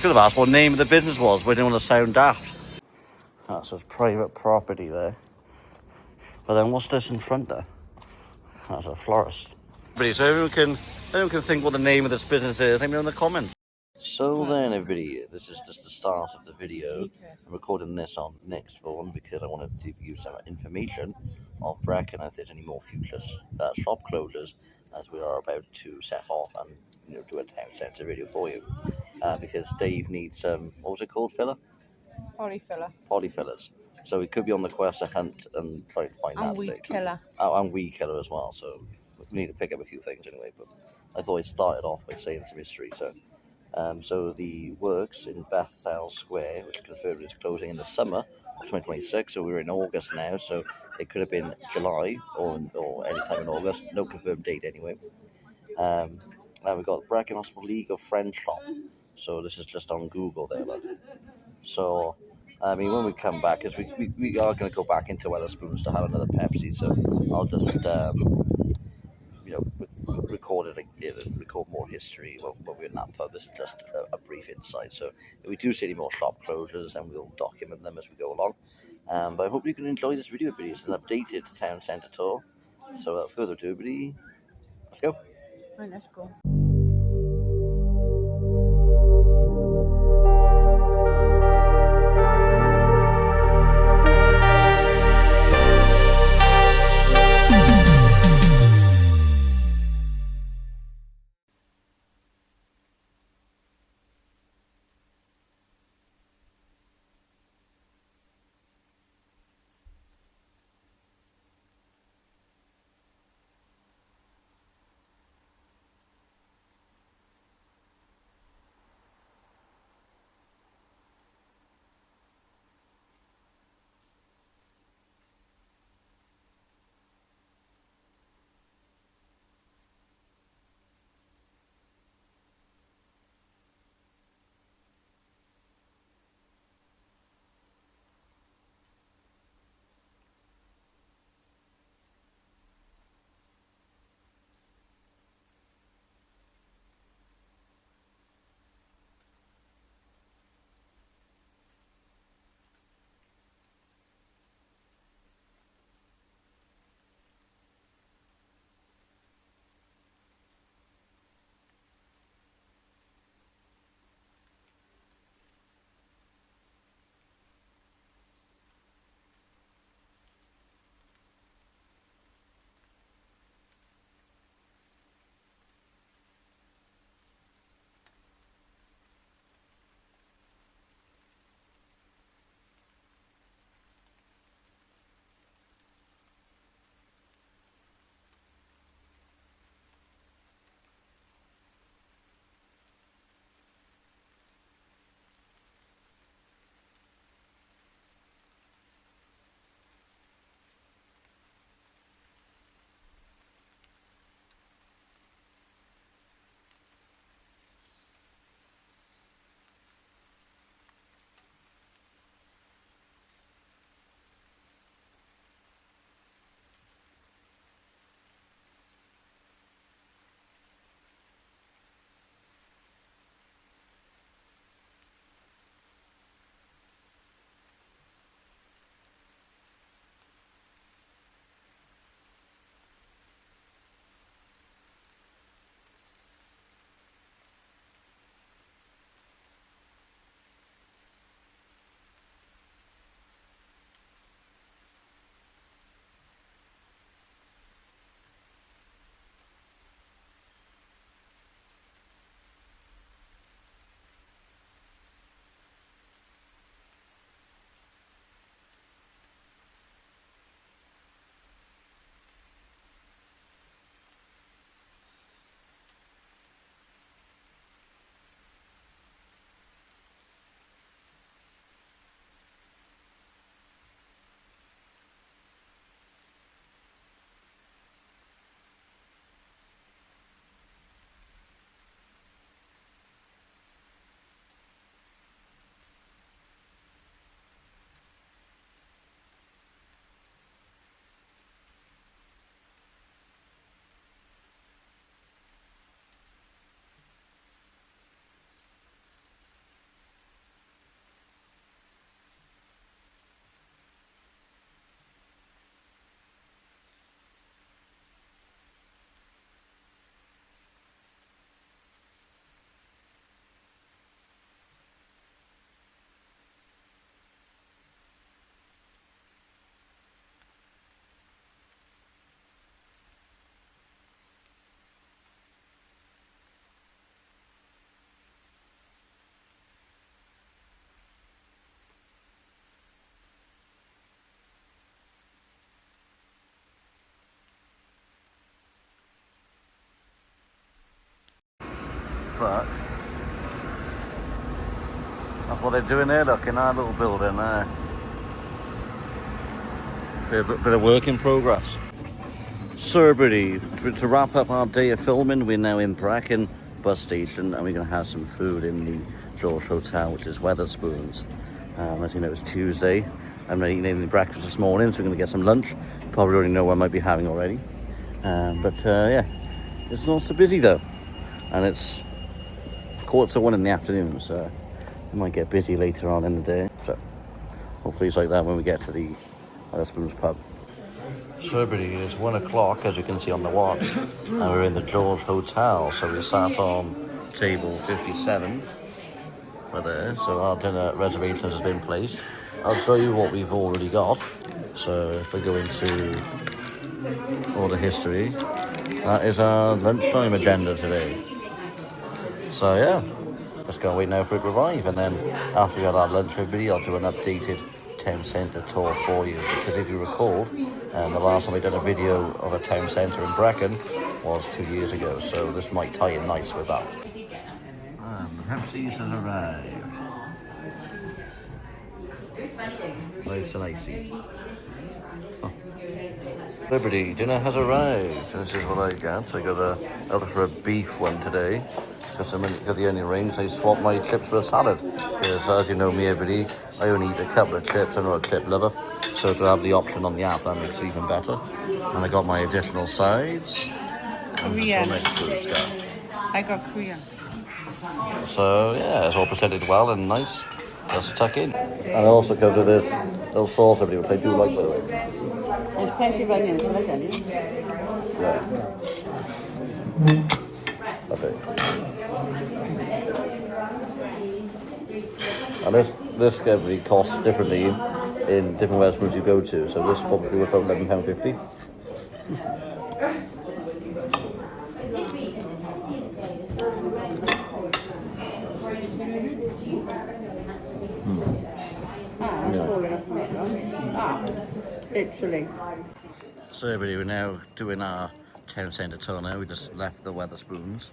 Could have asked what name of the business was. We didn't want to sound daft. That's a private property there. But then what's this in front there? That's a florist. So everyone can think what the name of this business is. Let me know in the comments. So then, everybody, this is just the start of the video. I'm recording this on next phone because I want to give you some information of Brecon if there's any more future shop closures, as we are about to set off and do a town centre video for you. Because Dave needs what was it called, filler? Polyfiller. Polyfillers. So we could be on the quest to hunt and try to find that. And weed killer. Oh, and weed killer as well. So we need to pick up a few things anyway. But I thought I'd start it off by saying some history. So the works in Bethel Square, which confirmed is closing in the summer of 2026. So we're in August now. So it could have been July or any time in August. No confirmed date anyway. Now we've got Brecon Hospital League of Friends shop. So this is just on Google there, look. So, I mean, when we come back, because we are going to go back into Wetherspoons to have another Pepsi, so I'll just, record it again and record more history when we're in that pub. This is just a brief insight. So, if we do see any more shop closures, then we'll document them as we go along. But I hope you can enjoy this video, everybody. It's an updated town centre tour. So, without further ado, everybody, let's go. Right, let's go. That's what they're doing there, look, in our little building there. Bit of work in progress. Sooo Everybodyy, to wrap up our day of filming, we're now in Brecon bus station and we're going to have some food in the George Hotel, which is Wetherspoons. As you know, it's Tuesday. I'm eating any breakfast this morning, so we're going to get some lunch. Probably already know what I might be having already. Yeah, it's not so busy though. And it's 1:45 in the afternoon, so it might get busy later on in the day. So hopefully it's like that when we get to the Wetherspoons pub. Sooo Everybodyy, it's 1 o'clock, as you can see on the watch, and we're in the George Hotel. So we sat on table 57 there, so our dinner reservations has been placed. I'll show you what we've already got. So if we go into order history, that is our lunchtime agenda today. So yeah, just gotta wait now for it to arrive, and then after we had our lunch, everybody, I'll do an updated town centre tour for you. Because if you recall, the last time I done a video of a town centre in Brecon was 2 years ago, so this might tie in nice with that. And Pepsi's has arrived. Nice and icy. Everybody, dinner has arrived. This is what I got. So I got out for a beef one today. Because the onion rings, I swapped my chips for a salad. Because as you know me, everybody, I only eat a couple of chips. I'm not a chip lover. So to have the option on the app, that makes it even better. And I got my additional sides. Korean. I got Korean. So yeah, it's all presented well and nice. Just tuck in. And I also come to this little sauce, everybody, which I do like, by the way. There's plenty of onions, I like onions. Yeah. Okay. And this everybody costs differently in different restaurants you go to. So this probably worth about £11.50. Literally. So everybody, we're now doing our town centre tour now. We just left the Wetherspoons,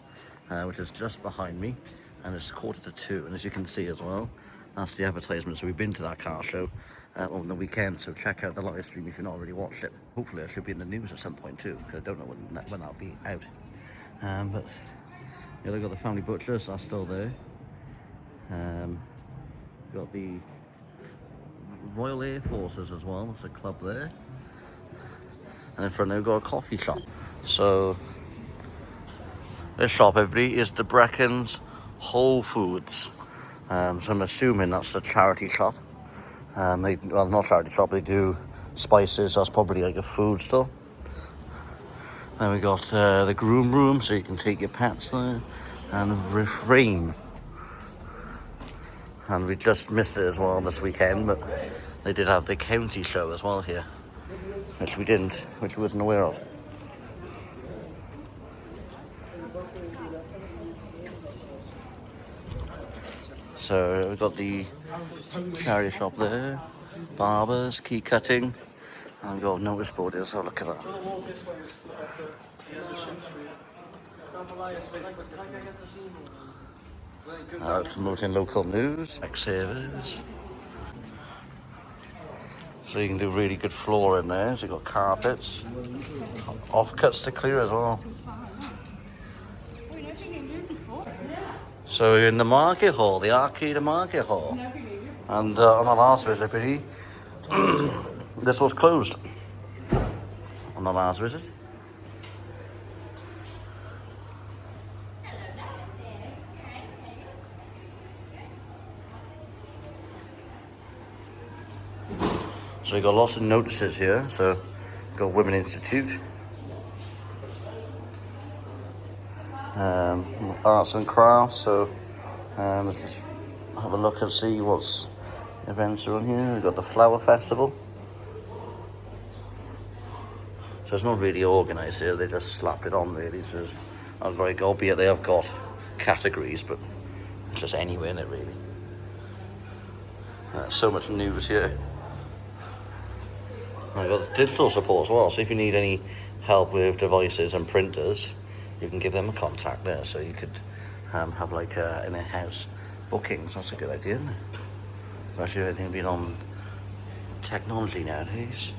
which is just behind me, and it's 1:45. And as you can see as well, that's the advertisement. So we've been to that car show on the weekend, so check out the live stream if you've not already watched it. Hopefully it should be in the news at some point too, because I don't know when that'll be out. But yeah, they've got the family butchers, that's still there. Got the Royal Air Forces as well, there's a club there. And in front there we've got a coffee shop. So this shop, everybody, is the Brecon's Whole Foods. So I'm assuming that's the charity shop. Well, not charity shop, they do spices, that's probably like a food store. Then we got the groom room, so you can take your pets there. And refrain. And we just missed it as well this weekend, but they did have the county show as well here, which we wasn't aware of. So we've got the charity shop there, barbers, key cutting, and we've got a notice board here, so look at that. Promoting local news, savers. So you can do really good floor in there. So you've got carpets, offcuts to clear as well. So we're in the market hall, the arcade market hall. And on our last visit, this was closed. On the last visit. So we've got lots of notices here. So we've got Women Institute, arts and crafts. So let's just have a look and see what's events are on here. We've got the Flower Festival. So it's not really organised here, they just slapped it on really. So I was like, albeit they have got categories, but it's just anywhere in it really. So much news here. I've got digital support as well, so if you need any help with devices and printers, you can give them a contact there. So you could have like in a house bookings. That's a good idea, isn't it? Especially everything being on technology nowadays.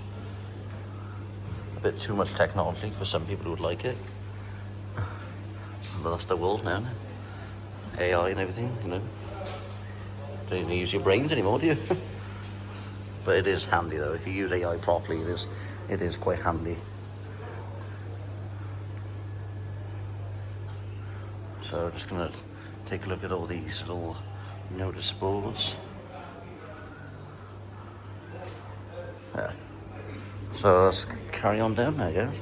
A bit too much technology for some people who would like it. But that's the world now, isn't it? AI and everything, you know. Don't even use your brains anymore, do you? But it is handy though. If you use AI properly, it is quite handy. So I'm just gonna take a look at all these little notice boards. Yeah. So let's carry on down there, I guess.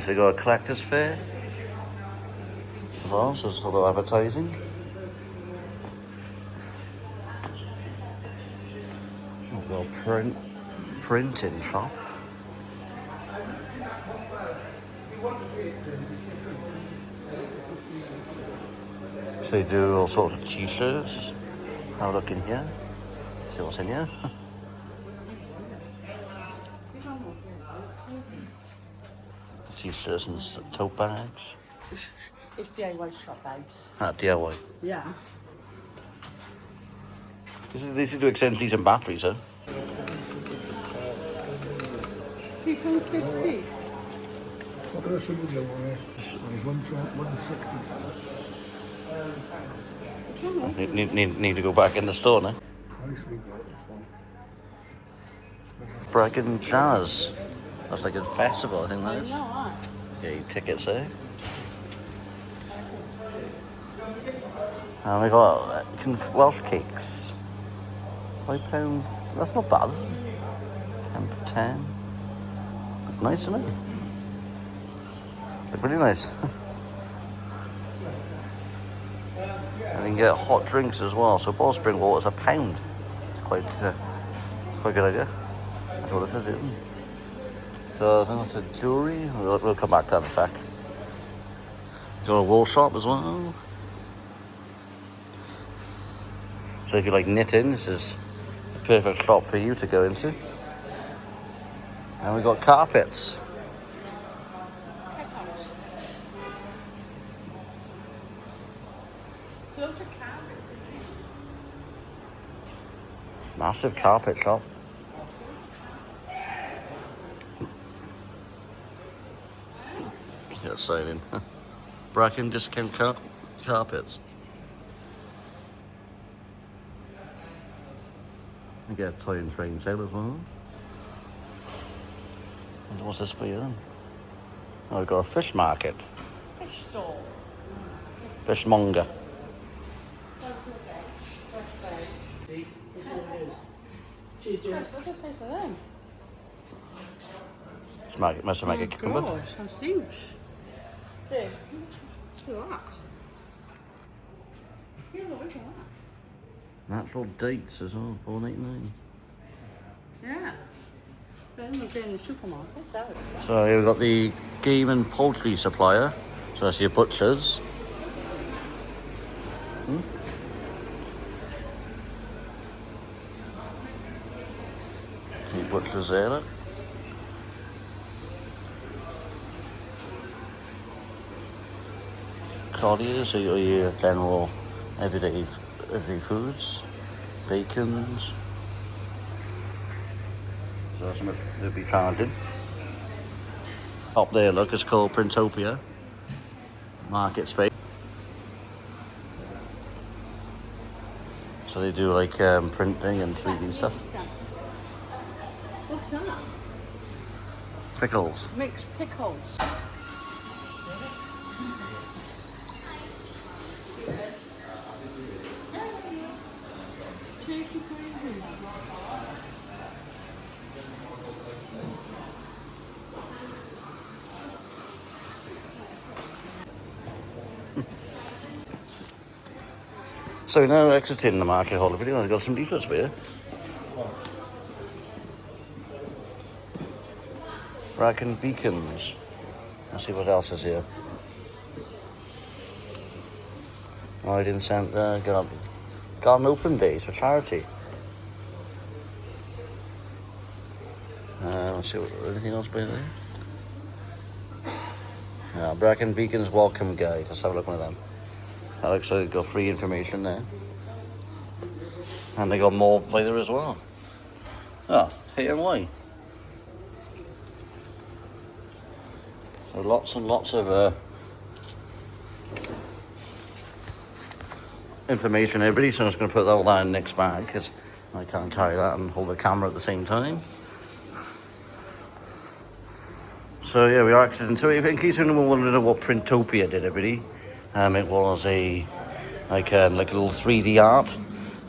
So we got a collector's fair as well, so sort of advertising. We've got a printing shop. So you do all sorts of t-shirts. Have a look in here. See what's in here. T-shirts and tote bags. It's DIY shop, babes. Ah, DIY. Yeah. This is to extend these and batteries, huh? 3.50. What else would you do on it? 160. Need to go back in the store now. Nicely got this one. Brecon Jazz. That's like a festival, I think that is. No, Yeah, your tickets there. And we got Welsh cakes. £5. That's not bad, is it? 10 for 10. That's nice, isn't it? They're pretty nice. And you can get hot drinks as well. So bottled spring water's £1. It's quite a good idea. That's what this is, isn't it? So I think that's a jewellery. We'll come back to that in a sec. Got a wool shop as well. So if you like knitting, this is a perfect shop for you to go into. And we've got carpets. Loads of carpets. Massive carpet shop. Get a sign in. Brecon discount carpets. You get a toy and train sale as well. And what's this for you then? Oh, we've got a fish market. Fish stall. Fishmonger. She's doing. What does it say to them? Must have made a cucumber. God, that's huge. There. Look at that. Yeah, look at that. Natural dates as well, $4.99. Yeah. Then we'll be in the supermarket. That would be So here we've got the game and poultry supplier. So that's your butchers. Your butchers there, look. Colliers, so your general everyday foods. Bacons. So that's what they'll be charging. Up there, look, it's called Printopia. Market space. So they do like printing and 3D stuff. What's that? Pickles. Mixed pickles. Turkey gravy. So now exiting the market hall, video, I've got some leaflets for you. Brecon beacons. Let's see what else is here. Riding Centre, garden open days for charity. Let's see what anything else by there. Brecon Beacon's welcome guide. Let's have a look at one of them. That looks like it's got free information there. And they got more by there as well. Oh, H&Y. So lots and lots of information, everybody. So I'm just going to put all that in Nick's bag because I can't carry that and hold the camera at the same time. So yeah, we are accidentally. In case anyone wanted to know what Printopia did, everybody, it was a like a little 3D art.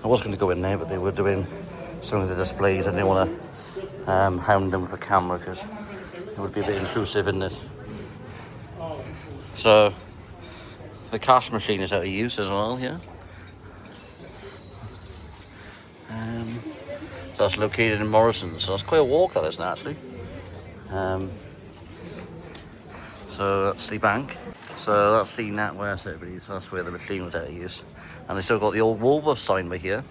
I was going to go in there, but they were doing some of the displays, and I didn't want to hound them for camera because it would be a bit intrusive, isn't it? So the cash machine is out of use as well here. So that's located in Morrison, so that's quite a walk, that isn't it, actually? So that's the bank. So that's the NatWest, everybody. So that's where the machine was out of use. And they still got the old Woolworth sign by here.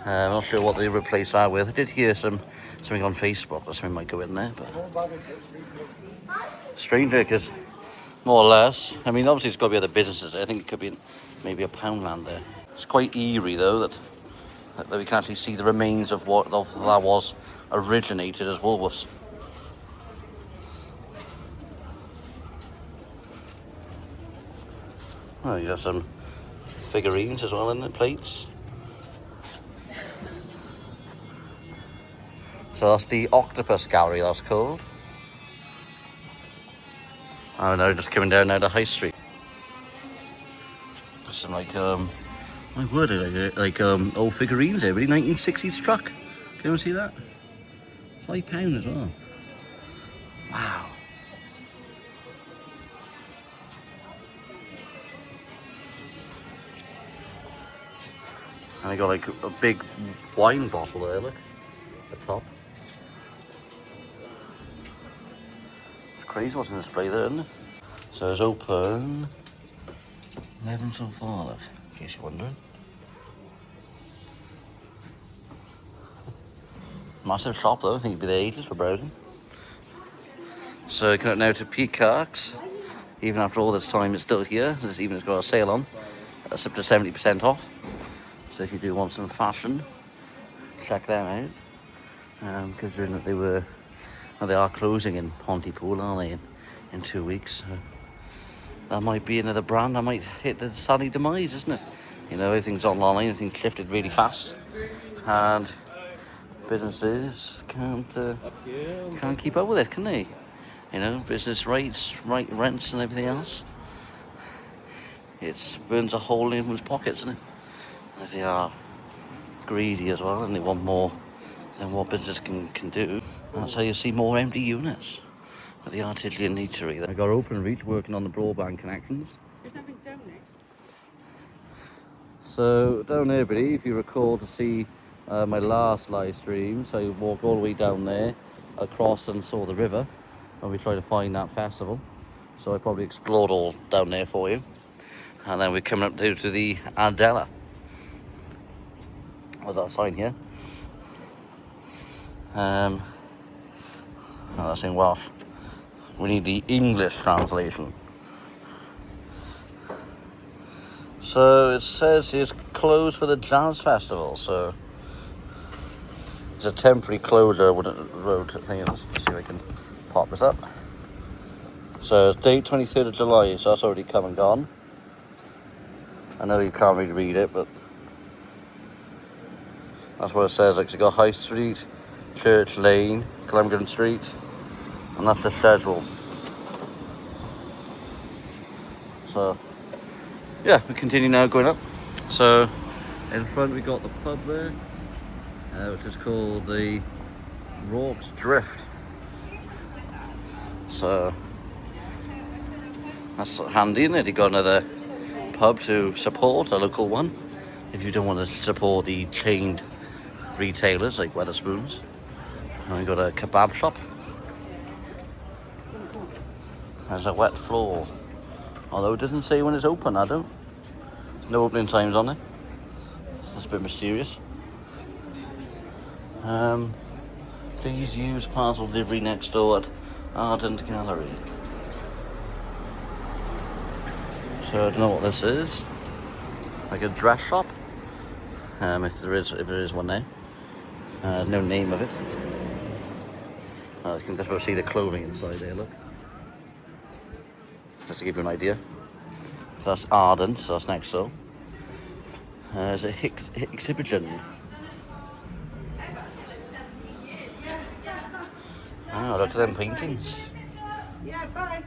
I'm not sure what they replaced that with. I did hear something on Facebook that something might go in there, but strange because more or less, I mean, obviously it's got to be other businesses. I think it could be maybe a Poundland there. It's quite eerie though that we can actually see the remains of what that was originated as Woolworths. Oh, you have some figurines as well in the plates. So that's the Octopus Gallery, that's called. Oh no, just coming down now to High Street. Some like my word, old figurines there, really 1960s truck. Can anyone see that? £5 as well. Wow. And I got like a big wine bottle there, look, at the top. It's crazy what's in display there, isn't it? So it's open 11 till 4, look, in case you're wondering. Massive shop though, I think it'd be the ages for browsing. So coming up now to Peacocks. Even after all this time, it's still here. This evening's got a sale on. That's up to 70% off. So if you do want some fashion, check them out. Because they are closing in Pontypool, aren't they, in 2 weeks. So that might be another brand that might hit the sadly demise, isn't it? You know, everything's online, everything's shifted really fast, and businesses can't keep up with it, can they? You know, business rates, rents, and everything else. It burns a hole in everyone's pockets, doesn't it? If they are greedy as well and they want more than what business can do, that's how you see more empty units at the Artesian Eatery. I got Open Reach working on the broadband connections. There's nothing down there. So down there, buddy, if you recall to see my last live stream, so you walked all the way down there, across and saw the river, and we tried to find that festival. So I probably explored all down there for you. And then we're coming up to the Adela. What's that sign here? Oh, that's in Welsh. We need the English translation. So it says it's closed for the Jazz Festival, so it's a temporary closure with a road thing. Let's see if I can pop this up. So it's date 23rd of July, so that's already come and gone. I know you can't really read it, but that's what it says. Like, you got High Street, Church Lane, Glengarry Street, and that's the schedule. So yeah, we continue now going up. So in front we got the pub there, which is called the Rorke's Drift. So that's handy, isn't it? You got another pub to support, a local one, if you don't want to support the chained retailers like Wetherspoons. And we got a kebab shop. There's a wet floor, although it doesn't say when it's open. No opening times on it. That's a bit mysterious. Please use parcel delivery next door at Ardent Gallery. So I don't know what this is. Like a dress shop. if there is one there. No name of it. You can just about see the clothing inside there, look. Just to give you an idea. So that's Arden, so that's next door. There's a exhibition. Oh, look at them paintings. Yeah, bye.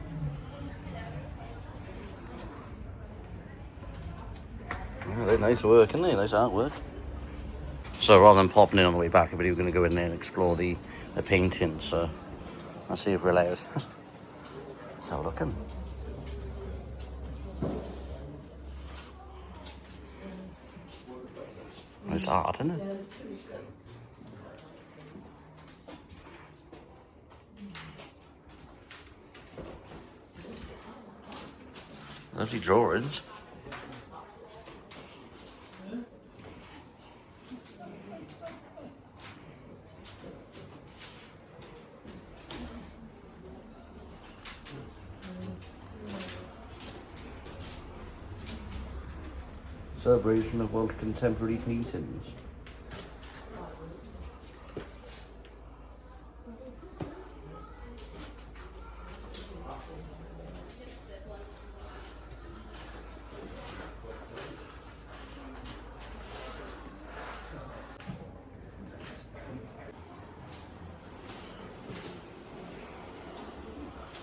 Oh, they're nice work, aren't they? Nice artwork. So rather than popping in on the way back, we're going to go in there and explore the paintings. So let's see if we're allowed. Let's have a look in. It's art, isn't it? Lovely drawings. Celebration of Welsh contemporary paintings.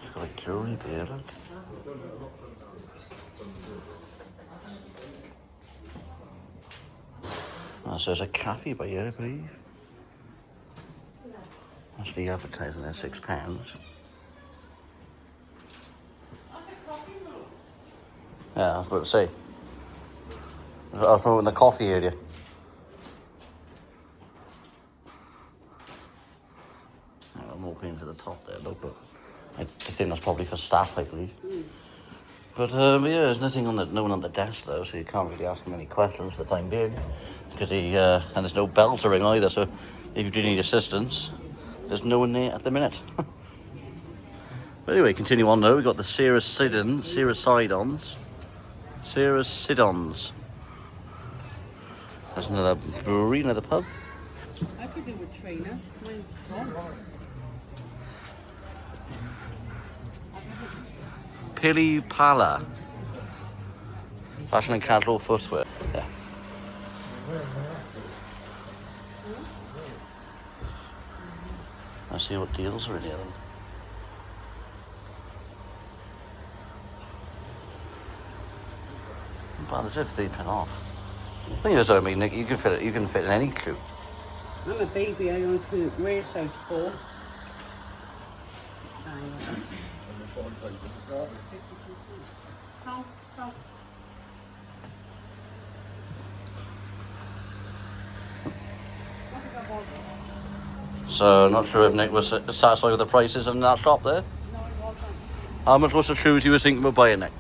It's got a jewellery there, look. So there's a cafe by here, I believe. That's the advertising there, £6. Yeah, I was about to say. I was promoting the coffee area. I'm walking to the top there, look, but I think that's probably for staff, I believe. But yeah, there's no one on the desk though, so you can't really ask him any questions for the time being. Because and there's no bell to ring either, so if you do need assistance, there's no one there at the minute. But anyway, continue on though. We've got the Cirrus Sidons. There's another brewery, another pub. I could do a trainer. Pili Pala. Fashion and casual footwear. Yeah. Let's see what deals are in here then. Well, there's £15 off. The thing is, I mean, Nick, you can fit in any shoe. I'm a baby, I only could wear size 4. So, not sure if Nick was satisfied with the prices in that shop there. No, it wasn't. How much was the shoes you were thinking of buying, Nick?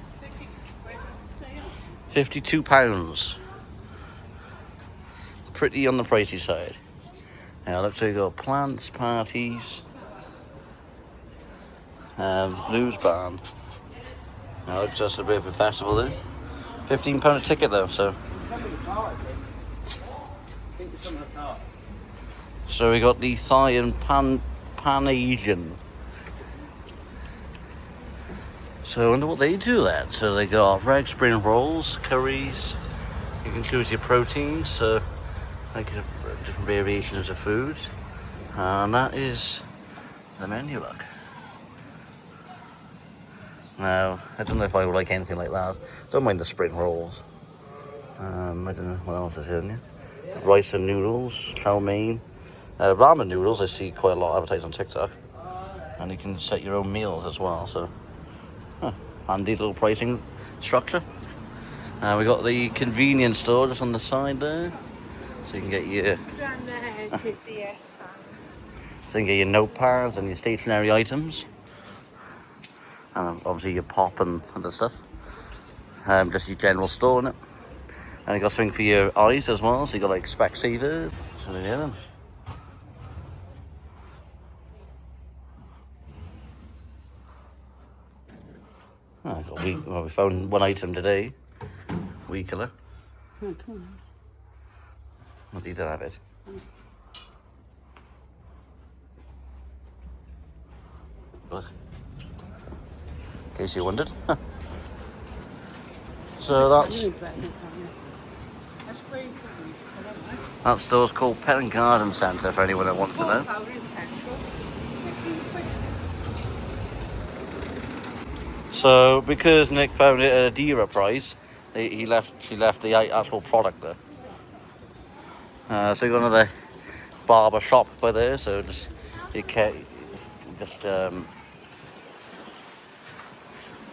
£52. Pretty on the pricey side. Now, looks like you got plants, parties, blues band. Now, looks just a bit of a festival there. £15 a ticket though, so. So we got the Thai and Pan-Asian. So I wonder what they do then. So they got red spring rolls, curries. You can choose your proteins, so like different variations of foods. And that is the menu, look. Now, I don't know if I would like anything like that. Don't mind the spring rolls. I don't know what else is in here. Rice and noodles, chow mein. Ramen noodles, I see quite a lot advertised on TikTok. And you can set your own meals as well, so handy little pricing structure. We got the convenience store just on the side there. So you can get your notepads and your stationery items. And obviously your pop and other stuff. Just your general store in it. And you got something for your eyes as well, so you got like Specsavers. So yeah then. We found one item today. Weed killer. Oh, come on. Well, he did have it. Look. In case you wondered. So that's that store's called Brecon Town Centre for anyone that wants to know. So because Nick found it at a dearer price, she left the actual product there. So you got another barber shop by there. So you can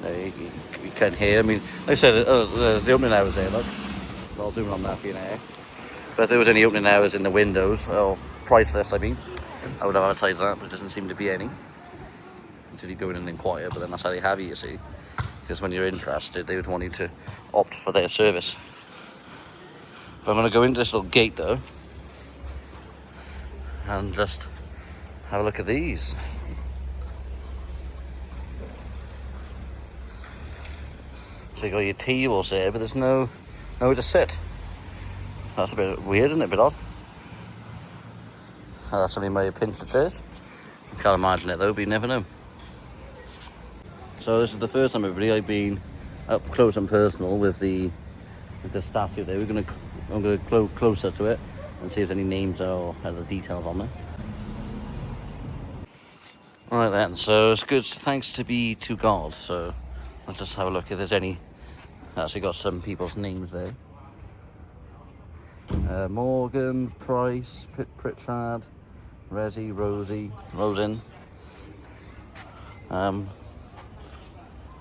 you can hear. I mean, like I said, the opening hours there. Look, I'll do it on that for you now. But if there was any opening hours in the windows, or price list, I mean, I would have advertised that, but there doesn't seem to be any. Until you go in and inquire, but then that's how they have it, you see. Because when you're interested, they would want you to opt for their service. But I'm going to go into this little gate though, and just have a look at these. So you got your tables there, but there's nowhere to sit. That's a bit weird, isn't it? A bit odd. Somebody may have pinched the chairs. I can't imagine it though, but you never know. So this is the first time, everybody, I've been up close and personal with the statue there. I'm gonna go closer to it and see if there's any names or other details on there. Alright then, so it's good thanks be to God. So let's just have a look if there's any. Actually got some people's names there. Morgan, Price, Pritchard, Resi, Rosie, Rosen.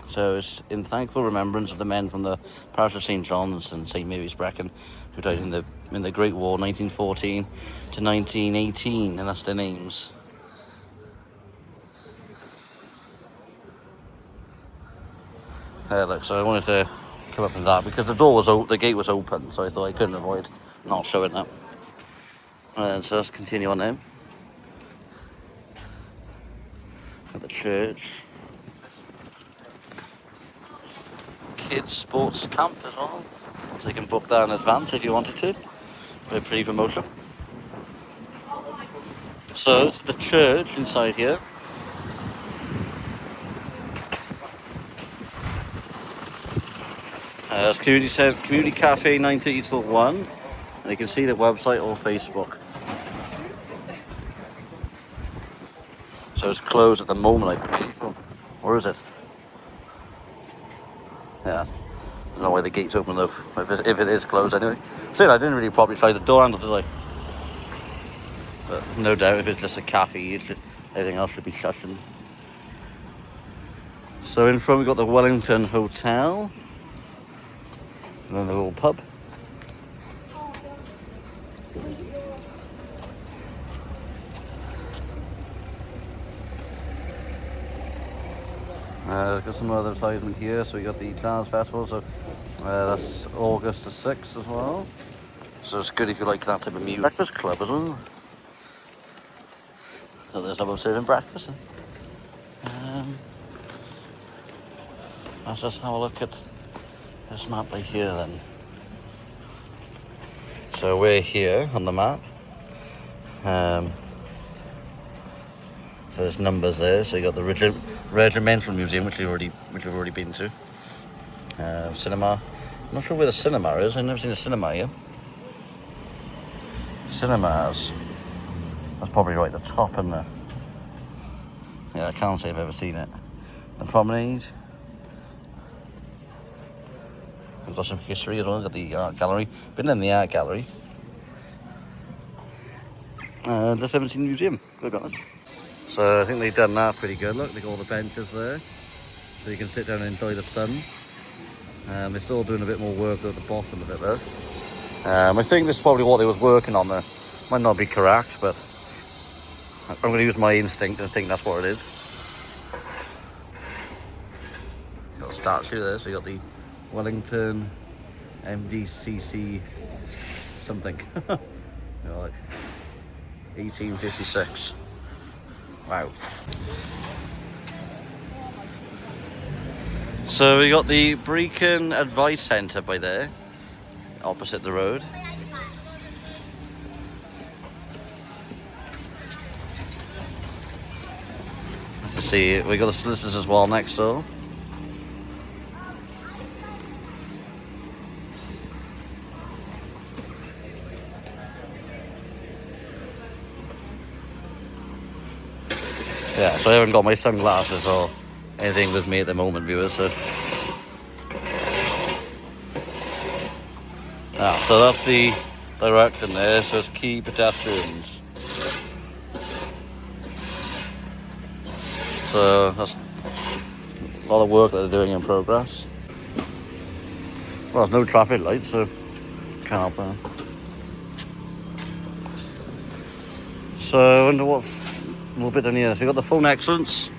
So it's in thankful remembrance of the men from the parish of St. John's and St. Mary's Brecon who died in the Great War, 1914 to 1918, and that's their names. Look, so I wanted to come up with that because the gate was open, so I thought I couldn't avoid not showing that. So let's continue on then. At the church. Kids sports camp as well, so you can book that in advance if you wanted to, with pre-promotion. So it's the church inside here. It's community cafe 9:30 till 1, and you can see the website or Facebook. So it's closed at the moment, I believe. Or is it? Yeah, I don't know why the gate's open though, if it is closed anyway. So I didn't really probably try the door handle, did I? But no doubt if it's just a cafe, everything else should be shut. So in front we've got the Wellington Hotel. And then the little pub. Got some other advertisement here. So we got the Jazz Festival, so that's August the 6th as well. So it's good if you like that type of music. Breakfast club as well. So there's someone serving breakfast. Let's just have a look at this map right here then. So we're here on the map. So there's numbers there. So you got the Regimental Museum, which we've already been to. Cinema. I'm not sure where the cinema is. I've never seen a cinema here. Cinemas. That's probably right at the top, isn't it? Yeah, I can't say I've ever seen it. The promenade. We've got some history as well. We've got the art gallery. Been in the art gallery. Just haven't seen the museum, to be honest. So I think they've done that pretty good. Look, they've got all the benches there. So you can sit down and enjoy the sun. They're still doing a bit more work at the bottom of it though. I think this is probably what they was working on there. Might not be correct, but I'm going to use my instinct and think that's what it is. Got a statue there, so you got the Wellington MDCC something. You know, like 1856. Wow. So we got the Brecon Advice Centre by there, opposite the road. see, we got the solicitors as well next door. Yeah, so I haven't got my sunglasses or anything with me at the moment, viewers. So, so that's the direction there. So it's key pedestrians. So that's a lot of work that they're doing in progress. Well, there's no traffic lights, so can't help that. So I wonder what's a little bit in here. So you got the phone excellence.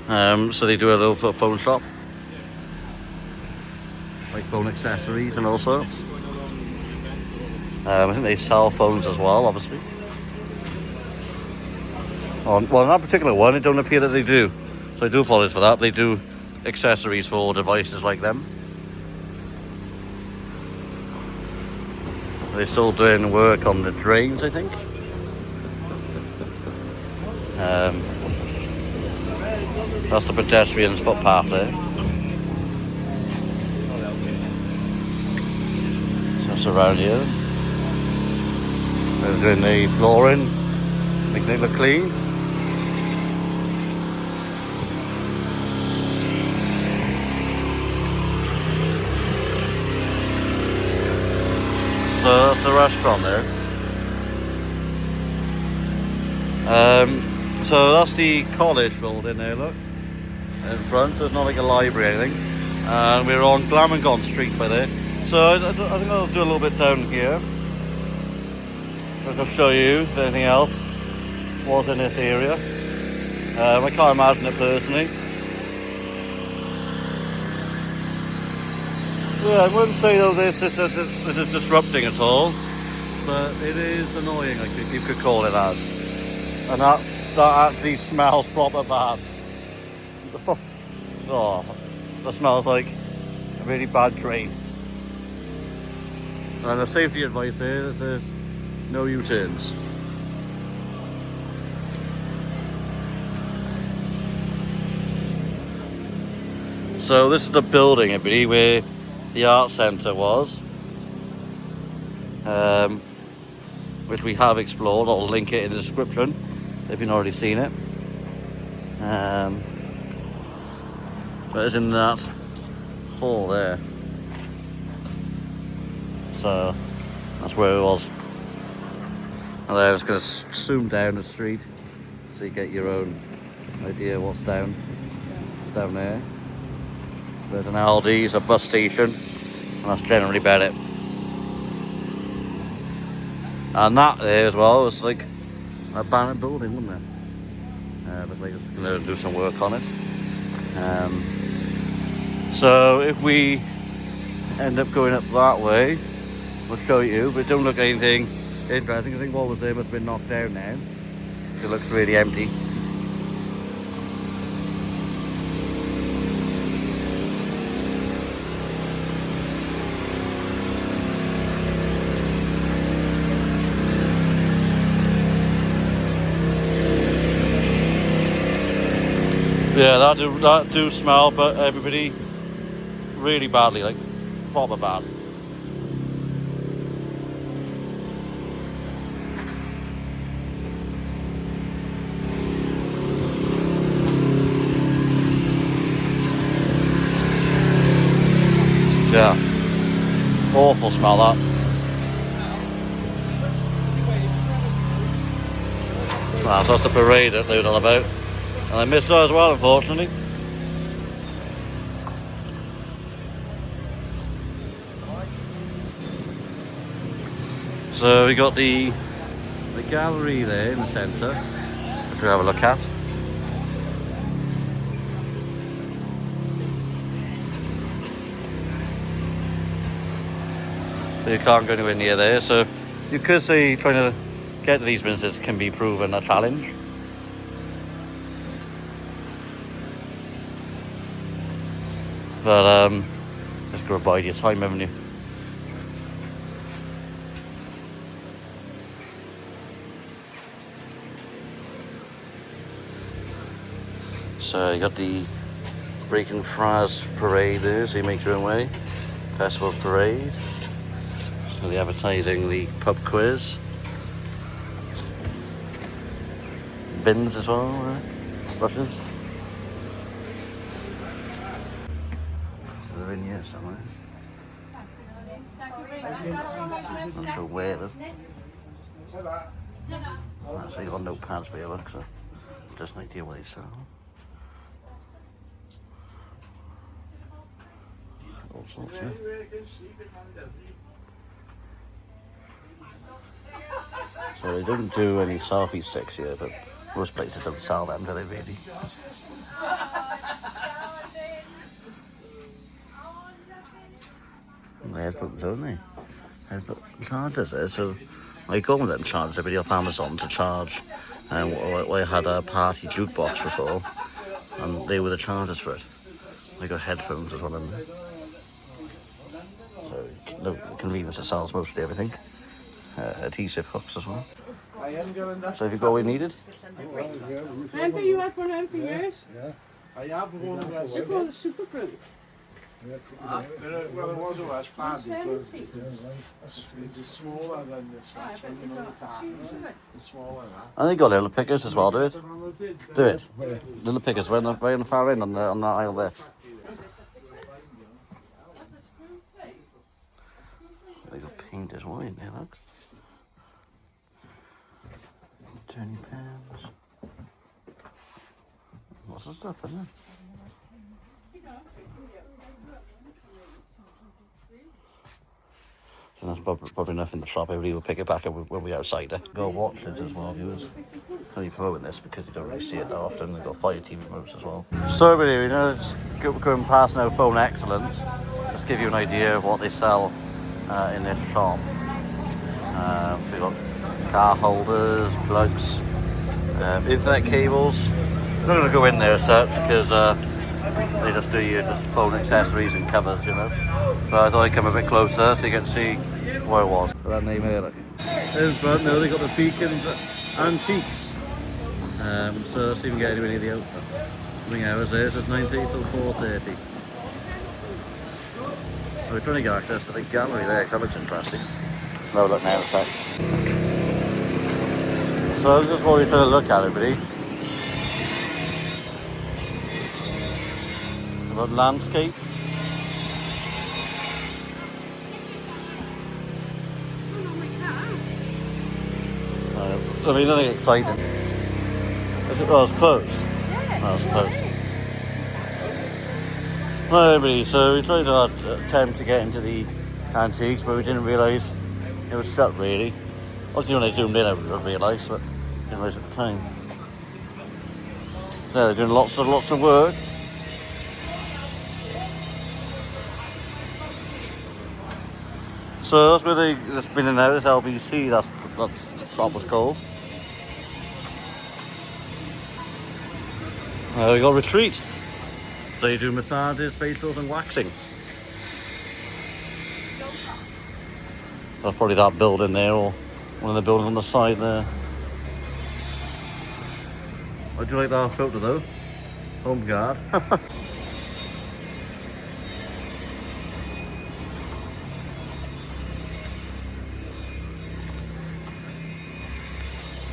So they do a little phone shop, like phone accessories and all sorts. I think they sell phones as well, obviously. Well, in that particular one, it don't appear that they do. So I do apologise for that. They do accessories for devices like them. They're still doing work on the drains, I think. That's the pedestrians footpath there. So that's around here. They're doing the flooring, making it look clean. So that's the restaurant there. So that's the college building there, look. In front, there's not like a library or anything. And we're on Glamorgan Street by there. So I think I'll do a little bit down here. Just to show you if anything else was in this area. I can't imagine it personally. Yeah, I wouldn't say though this is disrupting at all, but it is annoying, like you could call it as. And that actually smells proper bad. Oh, that smells like a really bad train. And the safety advice here says no U-turns. So this is the building, I believe, where the art centre was, which we have explored. I'll link it in the description if you've not already seen it. But it's in that hall there. So that's where it was. And then I'm just going to zoom down the street so you get your own idea what's down there. There's an Aldi's, a bus station, and that's generally about it. And that there as well was like an abandoned building, wasn't it? But they're just going to do some work on it. So if we end up going up that way, we'll show you, but don't look anything interesting. I think what was there must have been knocked down now. It looks really empty. Yeah, that do smell, but everybody really badly, like proper bad. Yeah, awful smell that. Well, so that's the parade that they were all about. And I missed her as well, unfortunately. So we got the gallery there in the centre, which we'll have a look at. But you can't go anywhere near there, so you could say trying to get to these visits can be proven a challenge. But just gotta bide your time, haven't you? So you got the Brecon Parade there, so you make your own way. Festival Parade. So the advertising, the pub quiz. Bins as well, right? Brushes. So they're in here somewhere. Not sure where though. So you've got no pads by your look, so just an idea what they sell. All sorts, yeah. So they don't do any selfie sticks here, but most places don't sell them, do they really? They have buttons, don't they? There's chargers there, so I go with them chargers every day off Amazon to charge. And I had a party jukebox before, and they were the chargers for it. They got headphones as well in there. So the convenience, it sells mostly everything. Adhesive hooks as well. So have you got what you needed? Remember you had one of them for years? Yeah. I have one of those. They call it super glue. Well, it was a West Pad because it's smaller than this one, you know, the tartan. It's smaller than that. And they got little pickers as well, do it? Do it. Where? Little pickers right on the far end on that aisle there. They got paint as well in there, look. Turning pans. Lots of stuff, isn't it? So that's probably enough in the shop. Everybody will pick it back up when we're outside. Go watch this as well, viewers. Only promoting this because you don't really see it that often. They've got Fire TV remotes as well. So everybody, we know it's going past now Phone Excellence. Just give you an idea of what they sell in this shop. So you've got car holders, plugs, internet cables. I'm not going to go in there as such because they just do your phone accessories and covers, you know. So I thought I'd come a bit closer so you can see what it was. So that name here, look. There's front now, they got the beacons antique. So see if we can get anybody in the opening hours there, so it's 9:30 till 4:30. We're trying to get access to the gallery there, that looks interesting. No, look now, in fact. So this is what we're trying to look at, everybody. About landscape. I mean, nothing exciting. Oh, it's closed. Oh, it's closed. Well, everybody, so we tried to attempt to get into the antiques, but we didn't realise it was shut, really. Obviously, when I zoomed in, I would realise, but didn't realise at the time. So they're doing lots of work. So that's where the spinning out, this LBC, that shop was called. We got Retreat. So you do massages, facials and waxing. That's probably that building there or one of the buildings on the side there. How'd you like that filter though? Home guard.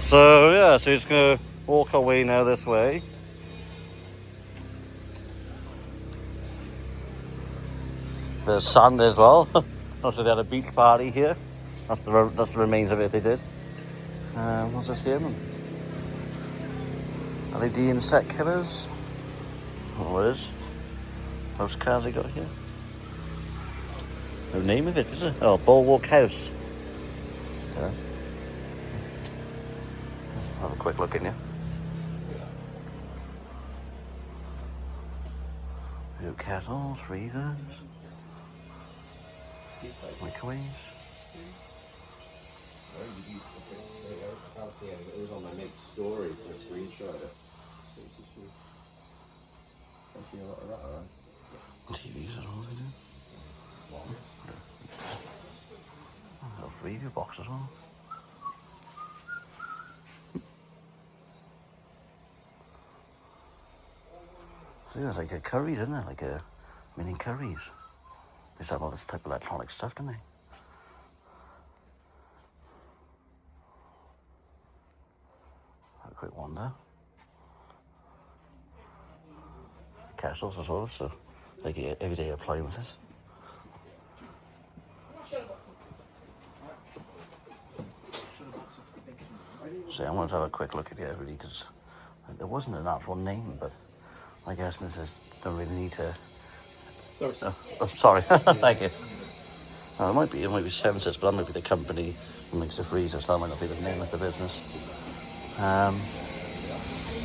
So yeah, so you're just gonna walk our way now this way. There's sand as well. Not sure they had a beach party here. That's the remains of it they did. What's this here then? LED insect killers. What is? Postcards they got here. No name of it, is it? Oh, Bulwark House. Yeah. Have a quick look in here. New kettles, freezers, microwaves. It was on my mate's story, so I screenshot it. I see a lot of that around. TVs as well, they do. A freezer box as well. So yeah, like a curries, isn't it? Like a mini curries. They sell all this type of electronic stuff, don't they? Have a quick wander. Kettles as well, so like everyday appliances. So I wanted to have a quick look at it, really, because there wasn't an actual name, but I guess Mrs. don't really need to. Oh, sorry, thank you. It might be Sevenses, but that might be the company who makes the freezer, so that might not be the name of the business.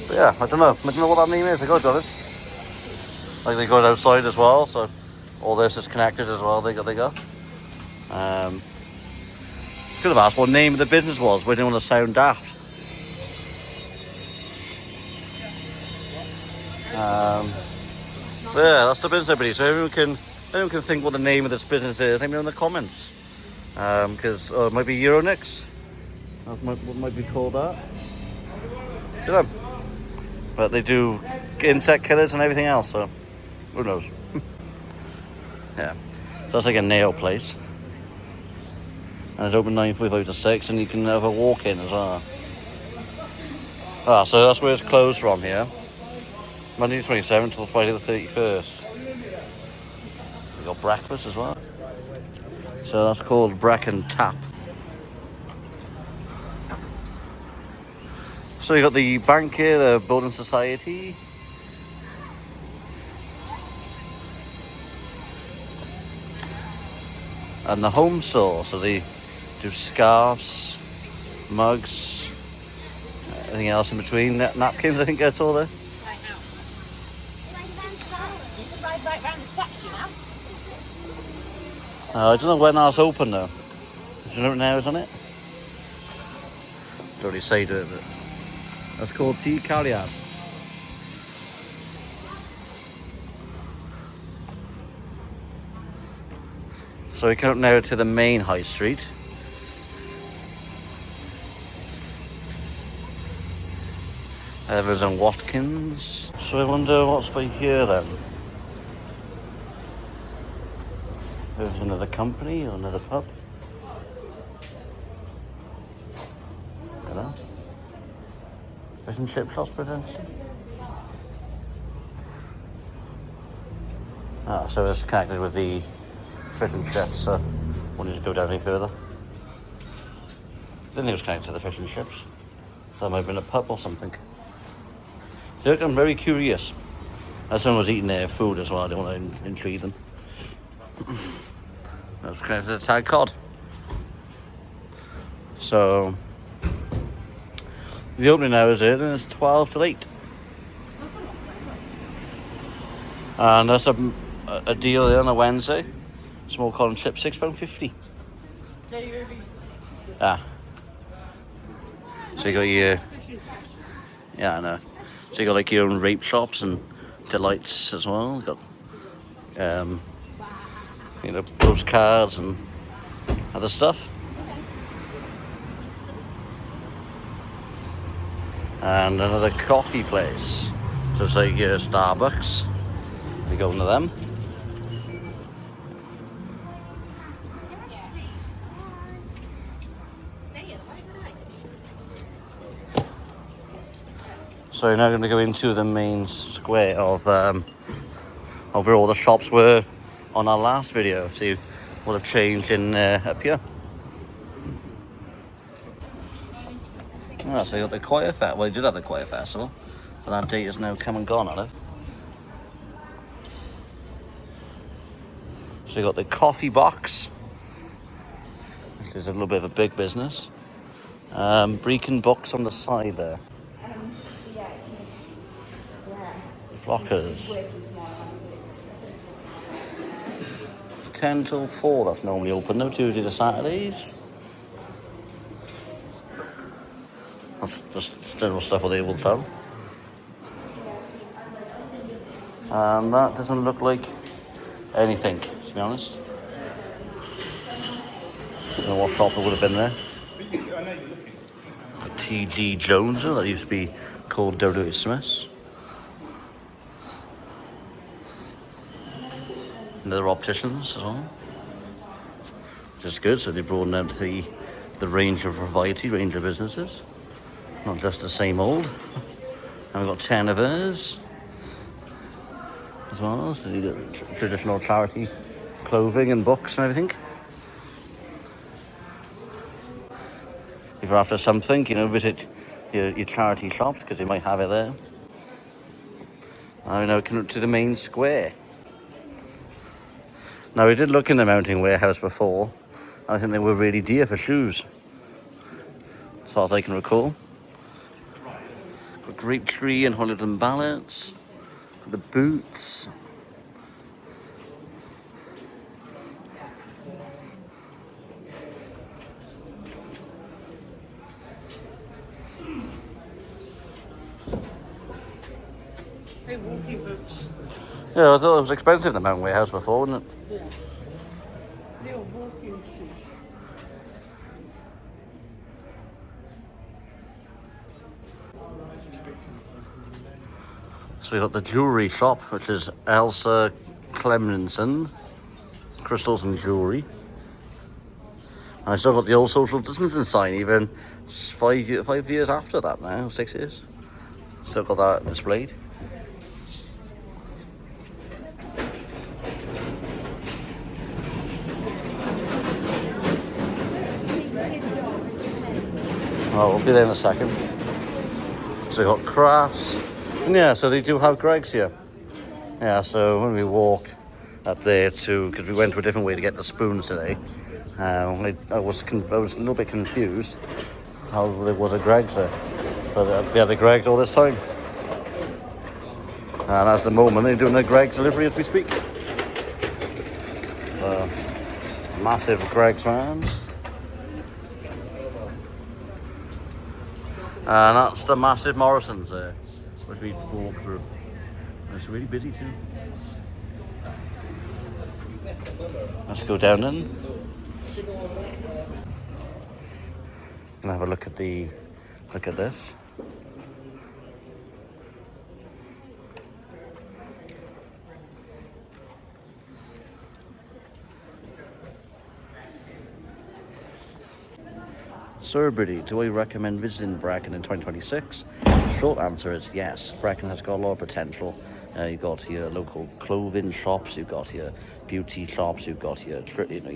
But yeah, I don't know what that name is. I got to be honest. Like they got it outside as well, so all this is connected as well. They got. Could have asked what name of the business was. We didn't want to sound daft. So yeah, that's the business, everybody. So everyone can think what the name of this business is. Let me know in the comments. Because it might be Euronix. That's what might be called that. Don't know. But they do insect killers and everything else, so who knows? Yeah. So that's like a nail place. And it's open 9:45 to 6, and you can have a walk in as well. So that's where it's closed from here. Monday the 27th till Friday the 31st. We've got breakfast as well. So that's called Brecon Tap. So you got the bank here, the building society. And the home store, so they do scarves, mugs, anything else in between, napkins I think that's all there. I don't know when that's open though. Is there no hours on it? Don't really say to it, but that's called Tea Caliad. So we come up now to the main high street. Evers and Watkins. So I wonder what's by here then. There's another company or another pub. I don't know. Fish and chip shops potentially. So it's connected with the fish and chips, so we need to go down any further. I didn't think it was connected to the fish and chips. So that might have been a pub or something. So I'm very curious. As someone was eating their food as well, I didn't want to intrigue them. That's connected to the tag cod. So the opening hours here then is 12 till 8. And that's a deal there on a Wednesday. Small cod and chips, £6.50. Yeah. So you got your, yeah, I know. So you got like your own rape shops and delights as well. Got, postcards and other stuff. And another coffee place. So it's like your Starbucks. We go into them. So now we're going to go into the main square of where all the shops were on our last video. See what have changed in up here. So you got the Choir Festival. Well, you did have the Choir Festival, but that date is now come and gone, hasn't it? So you got the coffee box. This is a little bit of a big business. Brecon books on the side there. Flockers. 10 till 4, that's normally open though, Tuesday to Saturdays. That's just general stuff what they will sell. And that doesn't look like anything, to be honest. I don't know what shop it would have been there. T.G. Jones, that used to be called WWE Smiths. And they're opticians as well. Which is good, so they broaden out the range of range of businesses. Not just the same old. And we've got 10 of hers as well. So you got traditional charity clothing and books and everything. If you're after something, you know, visit your charity shops because they might have it there. I now come up to the main square. Now we did look in the mounting warehouse before, and I think they were really dear for shoes. As far as I can recall. Got grape tree and Hollywood and Balance. The boots. Hey, walking boots. Yeah, I thought it was expensive, the mountain warehouse before, wasn't it? Yeah. Little walking shoes. So we got the jewellery shop, which is Elsa Clemmenson, crystals and jewellery. And I still got the old social distancing sign, even 5 years after that now, 6 years. Still got that displayed. Oh, we'll be there in a second. So we got crafts. And yeah, so they do have Greggs here. Yeah, so when we walked up there because we went to a different way to get the spoons today, I was a little bit confused how there was a Greggs there. But we had a Greggs all this time. And at the moment, they're doing a Greggs delivery as we speak. So, massive Greggs van. And that's the massive Morrison's there, which we walked through. It's really busy too. Let's go down then. And have a look at this. Sooo Everybodyy, do I recommend visiting Brecon in 2026? Short answer is yes. Brecon has got a lot of potential. You've got your local clothing shops, you've got your beauty shops, you've got your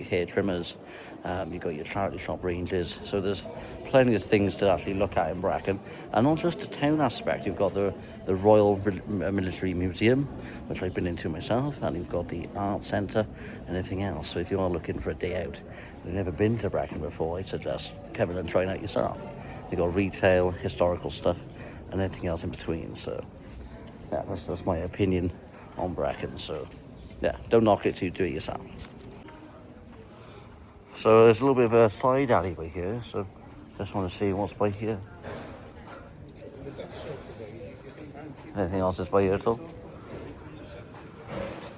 hair trimmers, you've got your charity shop ranges. So there's plenty of things to actually look at in Brecon. And not just the town aspect, you've got the Royal Military Museum, which I've been into myself, and you've got the Art Centre and everything else. So if you are looking for a day out, and you've never been to Brecon before, I'd suggest coming and trying it out yourself. You've got retail, historical stuff, and everything else in between. So yeah, that's my opinion on Brecon. So yeah, don't knock it till you do it yourself. So there's a little bit of a side alleyway here, so just want to see what's by here. Anything else is by here at all?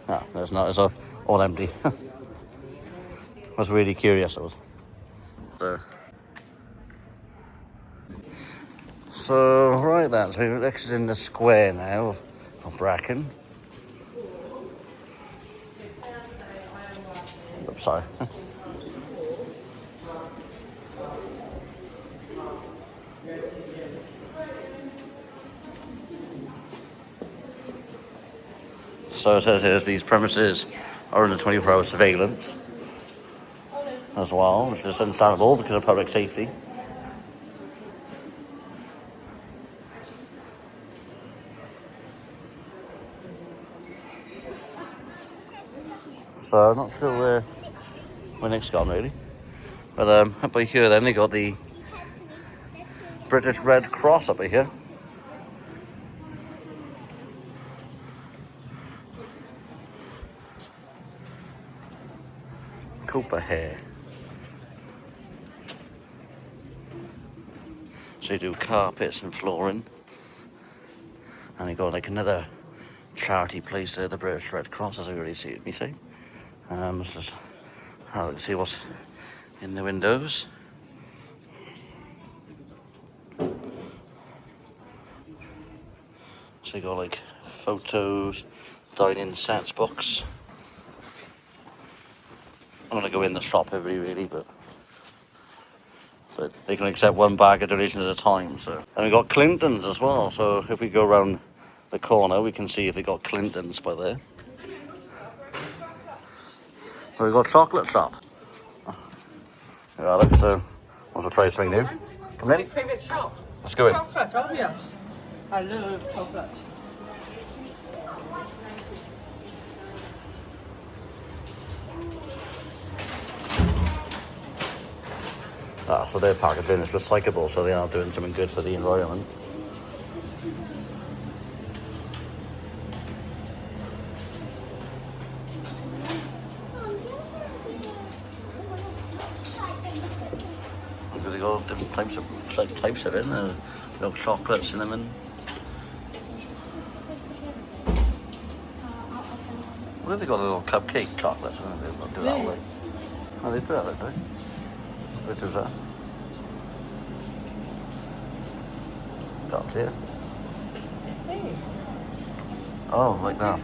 No, there's not. It's all empty. I was really curious. I was. So right then, so we're exiting the square now of Brecon. Oops, sorry. So it says here these premises are under 24-hour surveillance as well, which is understandable because of public safety. So I'm not sure where Nick's gone really. But up by here then they got the British Red Cross up by here. Cooper hair. So you do carpets and flooring. And you got like another charity place there, the British Red Cross, as I already see me say. Let's just have a look, see what's in the windows. So you got like photos, dining sets, books. I'm gonna go in the shop really, but they can accept one bag of donations at a time. So, and we got Clinton's as well. So if we go around the corner, we can see if they got Clinton's by there. We got chocolate shop. Yeah, Alex. So, want to try something new? Come in. Favourite shop? Let's go in. Chocolate, obvious. I love chocolate. Ah, so their packaging is recyclable, so they are doing something good for the environment. They got different types of it. Milk chocolate, cinnamon. What have they got? A little cupcake chocolate? They don't do that way. Oh, they do that, don't they? Which is that? Got here. Hey. Oh, like that.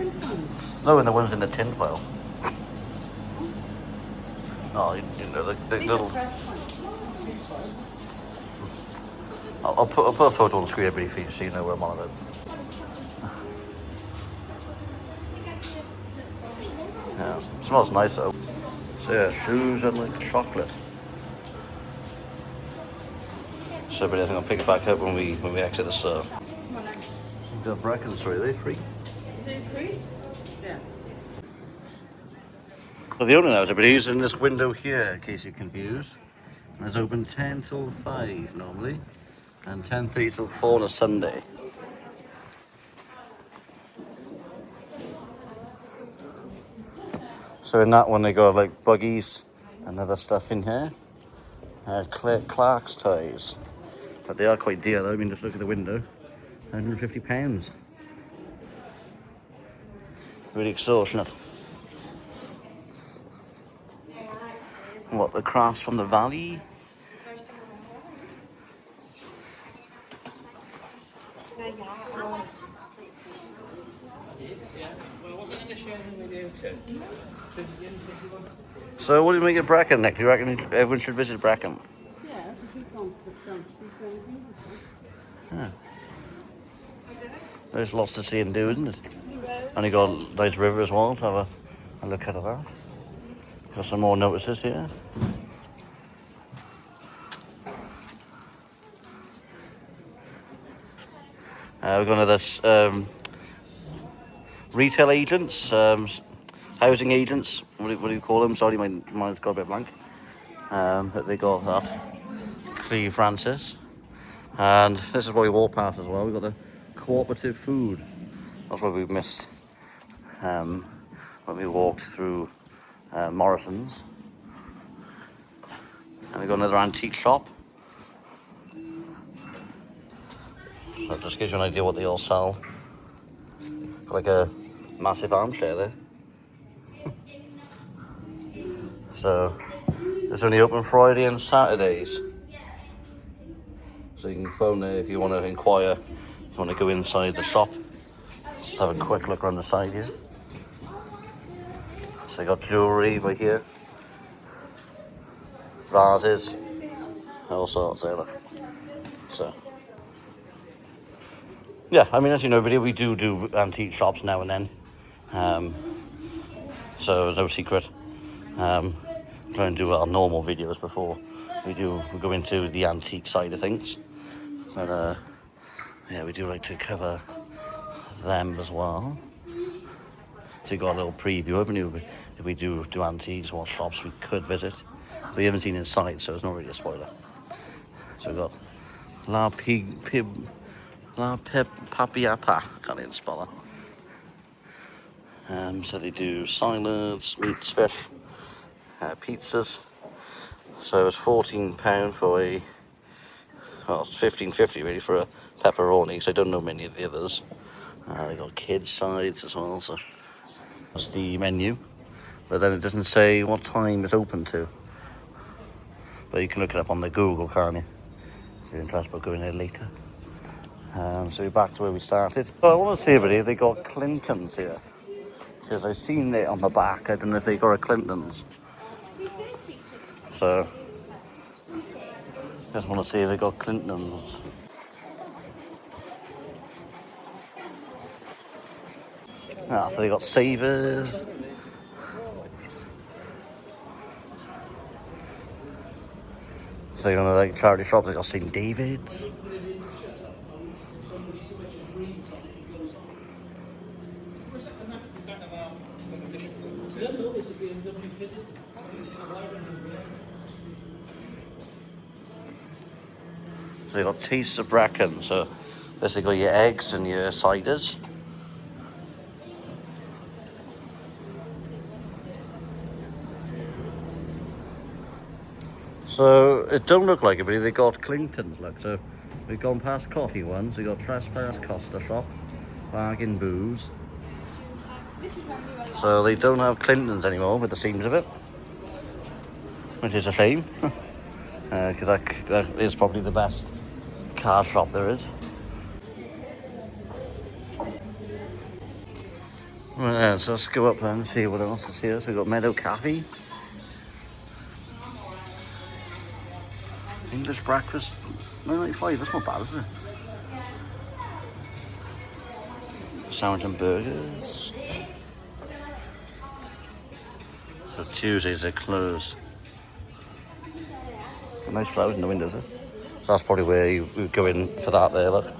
No, and the ones in the tin pile. Oh, you know, the little. I'll put a photo on the screen everybody for you so you know where I'm on about. Yeah, smells nice though. So yeah, shoes and like chocolate. So but I think I'll pick it back up when we exit the store. The Brecon, sorry, are they free? Is it free? Yeah. Well, the owner knows it, but he's in this window here, in case you're confused. And it's open 10 till 5 normally, and 10:30 till 4 on a Sunday. So in that one they got like buggies and other stuff in here. Clark's toys. But they are quite dear though, I mean just look at the window. £150. Really extortionate. What, the crafts from the valley? So what do you make of Brecon, Nick? Do you reckon everyone should visit Brecon? Yeah, because we don't speak anything. Yeah. There's lots to see and do, isn't it? And you got a nice river as well to have a look at that. Got some more notices here. We're going to this retail agents, housing agents, what do you call them? Sorry, my mind's got a bit blank. But they got that. Cleve Francis. And this is what we walk past as well. We've got the cooperative food. That's what we missed when we walked through Morrison's. And we've got another antique shop. So it just gives you an idea what they all sell. Got like a massive armchair there. So it's only open Friday and Saturdays. So you can phone there if you want to inquire, if you want to go inside the shop. Just have a quick look around the side here. So you got jewellery by here. Vases. All sorts there, look. So. Yeah, I mean, as you know, everybody, we do antique shops now and then. So no secret. Try and do our normal videos before we go into the antique side of things. But yeah, we do like to cover them as well. So you got a little preview, haven't you? If we do antiques, what shops we could visit. But we haven't seen inside, so it's not really a spoiler. So we've got La Papiapa, can't even spell that. So they do salads, meats, fish, pizzas. So it's £14 for a, well, it's £15.50 really for a pepperoni, because I don't know many of the others. They got kids sides as well, so that's the menu. But then it doesn't say what time it's open to. But you can look it up on the Google, can't you? If you're interested about going there later. So we're back to where we started. Well, I want to see everybody if they got Clintons here. Because I've seen it on the back. I don't know if they got a Clintons. So just want to see if they got Clintons. Ah, so they got Savers. So you know, like charity shops, they got St David's. So you got Tastes of Brecon. So basically your eggs and your ciders. So it don't look like it, but they got Clintons. Look, so we've gone past coffee ones. We got Trespass Costa Shop, Bargain Booze. So they don't have Clintons anymore, with the seams of it, which is a shame, because that is probably the best car shop there is. Right, so let's go up there and see what else is here. So we've got Meadow Cafe, English breakfast, £9.95. That's not bad, is it? Sandwich and burgers. So Tuesdays are closed. Nice flowers in the windows, eh? So that's probably where you would go in for that there, look.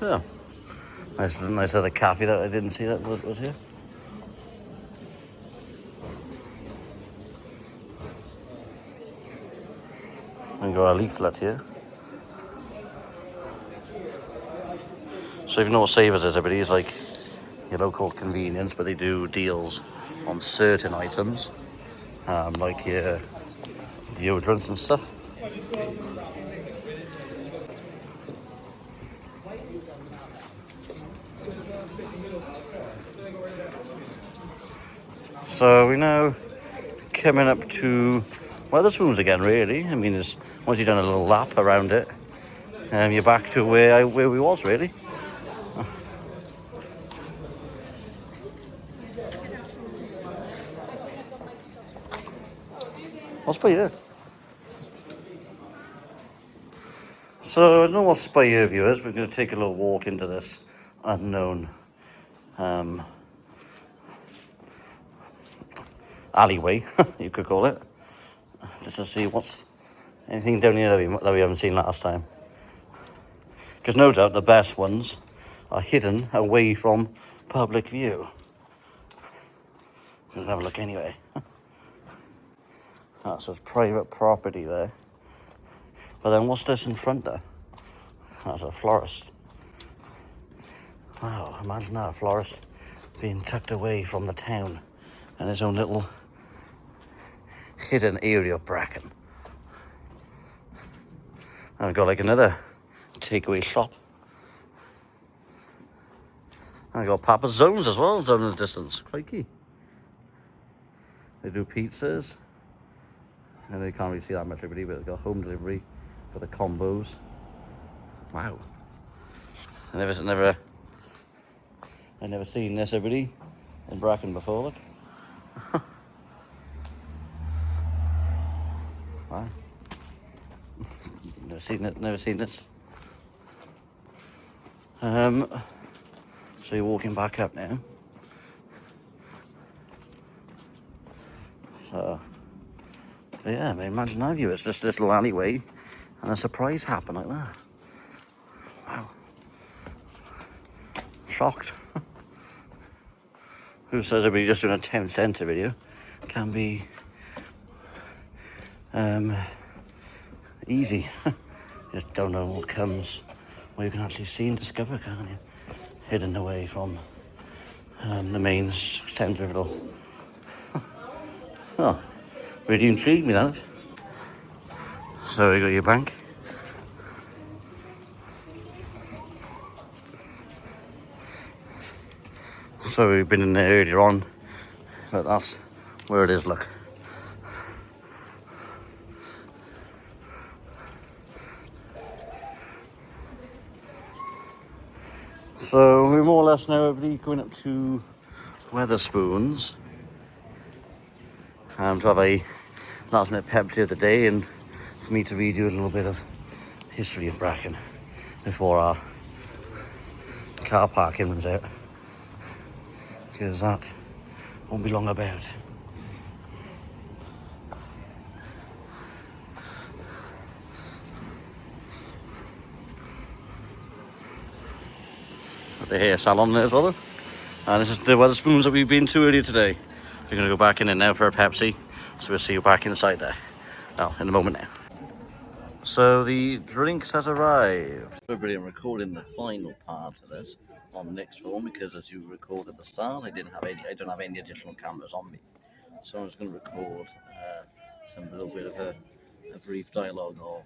Yeah. Nice other cafe that I didn't see that was here. We got a leaflet here. So if you know what Savers is, everybody, it's like your local convenience, but they do deals on certain items, like your deodorants and stuff. So we're now coming up to Wetherspoons again, really. I mean, once you've done a little lap around it, you're back to where we was, really. What's by here? So I don't know what's by here, viewers. We're going to take a little walk into this unknown alleyway, you could call it, just to see what's anything down here that we haven't seen last time. Because no doubt the best ones are hidden away from public view. We'll have a look anyway. Oh, so it's private property there. But then what's this in front there? That's a florist. Wow, imagine that, a florist being tucked away from the town and his own little hidden area of Brecon. And we've got like another takeaway shop. And I've got Papa Zones as well down in the distance. Crikey. They do pizzas. And they can't really see that much, everybody, but they've got home delivery for the combos. Wow. I never seen this, everybody, in Brecon before, look. Wow. Never seen this. So you're walking back up now. So yeah, I mean, imagine that view. It's just this little alleyway and a surprise happen like that. Wow. Shocked. Who says everybody just doing a town centre video can be easy. Just don't know what comes. Well, you can actually see and discover, can't you? Hidden away from the main centre of it all. Oh, really intrigued me, that. So you got your bank. So we've been in there earlier on, but that's where it is, look. So we more or less know everybody going up to Weatherspoons to have a last minute Pepsi of the day, and for me to read you a little bit of history of Brecon before our car parking runs out, because that won't be long about. Got the hair salon there as well, and this is the Weatherspoons that we've been to earlier today. We're going to go back in now for a Pepsi, so we'll see you back inside there now in a moment now. So the drinks has arrived. Everybody, I'm recording the final part of this on Nick's phone, because as you recorded at the start, I don't have any additional cameras on me. So I'm just going to record some little bit of a brief dialogue of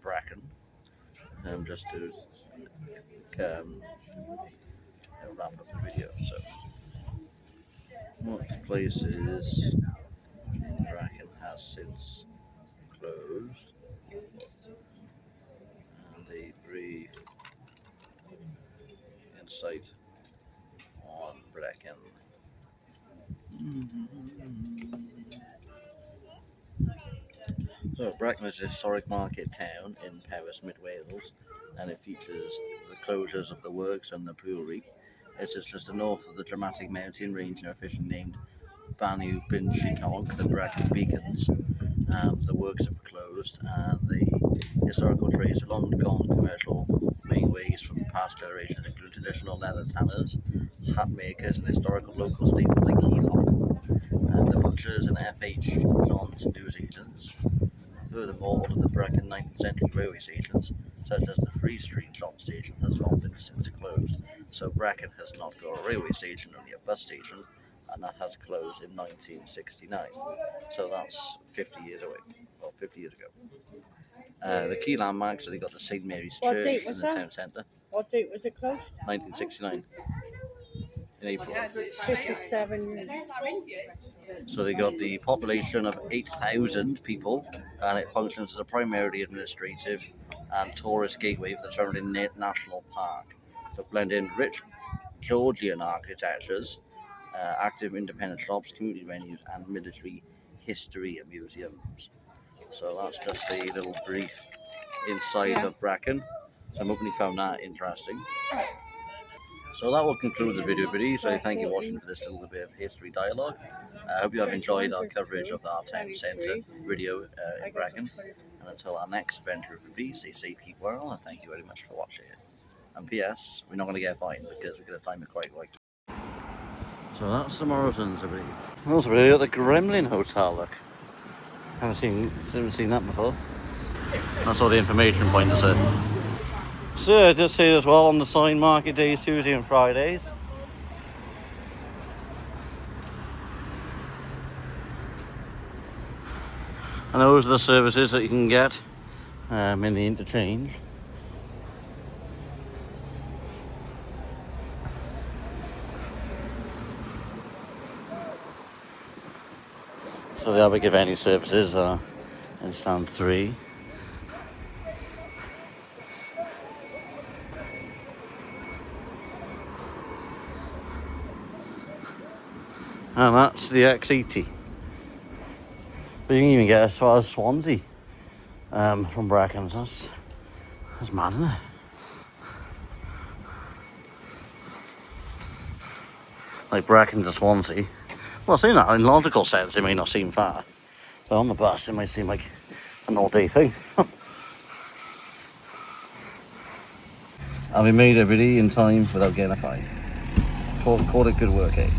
Brecon, just to wrap up the video. So what places Brecon has since closed, and a brief insight on Brecon. So Brecon is a historic market town in Powys, Mid Wales, and it features the closures of the works and the brewery. It's just the north of the dramatic mountain range, officially named Banu Binchikog, the Brecon Beacons. The works have closed, and the historical trace of long-gone commercial mainways from past generations include traditional leather tanners, hat makers, and historical local staples like Keelog, and the butchers and F.H. John's news agents. Furthermore, all of the Brecon 19th century railway stations, such as the Free Street John station, has long been since closed. So Brecon has not got a railway station, only a bus station, and that has closed in 1969. So that's 50 years away, or 50 years ago. The key landmarks, so they got the St. Mary's Church in the town centre. What date was it closed? 1969. In April. 57 years. So they got the population of 8,000 people, and it functions as a primarily administrative and tourist gateway for the surrounding national park. So blend in rich Georgian architectures, active independent shops, community venues, and military history museums. So that's just a little brief insight of Brecon. So I'm hoping you found that interesting. So that will conclude the video, everybody. So thank you for watching for this little bit of history dialogue. I hope you have enjoyed our coverage of our town centre video in Brecon. And until our next adventure, everybody, stay safe, keep well, and thank you very much for watching. And P.S., we're not going to get fined because we're going to time it quite right. So that's the Morrisons, everybody. Also, we're at the Gremlin Hotel, look. Haven't seen that before. That's all the information pointers there. So I just say as well on the sign, market days Tuesday and Fridays. And those are the services that you can get in the interchange. So the Abergavenny services are in stand 3. And that's the X80. But you can even get as far as Swansea from Brecon. That's mad, isn't it? Like Brecon to Swansea. Well, seeing that in logical sense, it may not seem far. But on the bus, it might seem like an all-day thing. And we made everybody in time without getting a fine. Call it good work, eh?